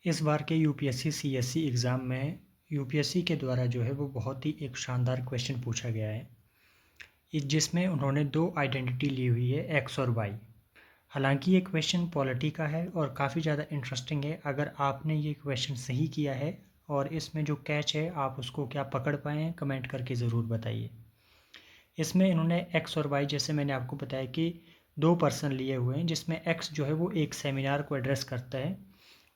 इस बार के UPSC CSC exam में यूपीएससी के द्वारा जो है वो बहुत ही एक शानदार क्वेश्चन पूछा गया है जिसमें उन्होंने दो आइडेंटिटी ली हुई है एक्स और वाई। हालांकि ये क्वेश्चन पॉलिटी का है और काफ़ी ज़्यादा इंटरेस्टिंग है। अगर आपने ये क्वेश्चन सही किया है और इसमें जो कैच है आप उसको क्या पकड़ पाए हैं कमेंट करके ज़रूर बताइए। इसमें इन्होंने एक्स और वाई, जैसे मैंने आपको बताया कि दो पर्सन लिए हुए हैं, जिसमें एक्स जो है वो एक सेमिनार को एड्रेस करता है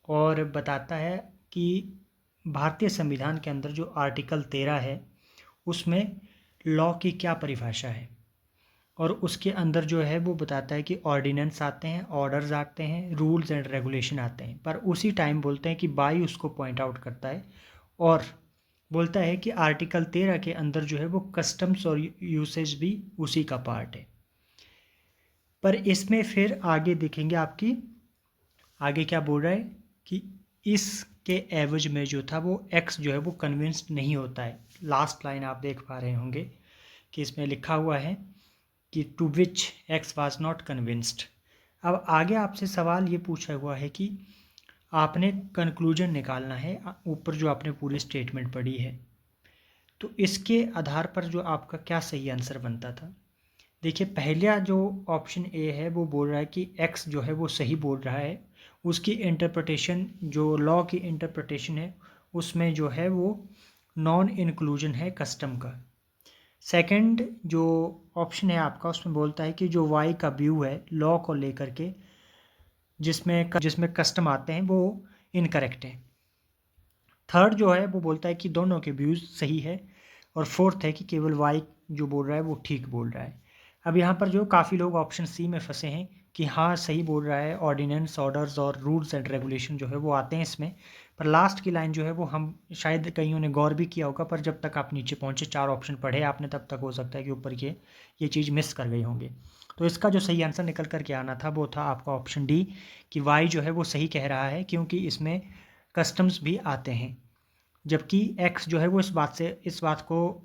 और बताता है कि भारतीय संविधान के अंदर जो आर्टिकल 13 है उसमें लॉ की क्या परिभाषा है, और उसके अंदर जो है वो बताता है कि ऑर्डिनेंस आते हैं, ऑर्डर्स आते हैं, रूल्स एंड रेगुलेशन आते हैं। पर उसी टाइम बोलते हैं कि बाई उसको पॉइंट आउट करता है और बोलता है कि आर्टिकल 13 के अंदर जो है वो कस्टम्स और यूसेज भी उसी का पार्ट है। पर इसमें फिर आगे देखेंगे आपकी आगे क्या बोल रहा है कि इसके एवज में जो था वो एक्स जो है वो कन्विंस्ड नहीं होता है। लास्ट लाइन आप देख पा रहे होंगे कि इसमें लिखा हुआ है कि to which X was not convinced. अब आगे आपसे सवाल ये पूछा हुआ है कि आपने कंक्लूजन निकालना है ऊपर जो आपने पूरी स्टेटमेंट पढ़ी है, तो इसके आधार पर जो आपका क्या सही आंसर बनता था। देखिए, पहला जो ऑप्शन ए है वो बोल रहा है कि एक्स जो है वो सही बोल रहा है, उसकी इंटरप्रिटेशन जो लॉ की इंटरप्रिटेशन है उसमें जो है वो नॉन इंक्लूजन है कस्टम का। सेकंड जो ऑप्शन है आपका उसमें बोलता है कि जो वाई का व्यू है लॉ को लेकर के जिसमें कस्टम आते हैं वो इनकरेक्ट है। थर्ड जो है वो बोलता है कि दोनों के व्यूज़ सही है। और फोर्थ है कि केवल वाई जो बोल रहा है वो ठीक बोल रहा है। अब यहाँ पर जो काफ़ी लोग ऑप्शन सी में फंसे हैं कि हाँ सही बोल रहा है, ऑर्डिनेंस, ऑर्डर्स और रूल्स एंड रेगुलेशन जो है वो आते हैं इसमें। पर लास्ट की लाइन जो है वो हम शायद कईयों ने गौर भी किया होगा, पर जब तक आप नीचे पहुँचे 4 ऑप्शन पढ़े आपने तब तक हो सकता है कि ऊपर के ये चीज़ मिस कर गई होंगे। तो इसका जो सही आंसर निकल कर के आना था वो था आपका ऑप्शन डी, कि वाई जो है वो सही कह रहा है क्योंकि इसमें कस्टम्स भी आते हैं। जबकि एक्स जो है वो इस बात को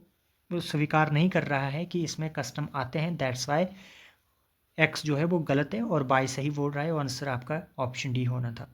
स्वीकार नहीं कर रहा है कि इसमें कस्टम आते हैं। दैट्स वाई एक्स जो है वो गलत है और वाई सही बोल रहा है और आंसर आपका ऑप्शन डी होना था।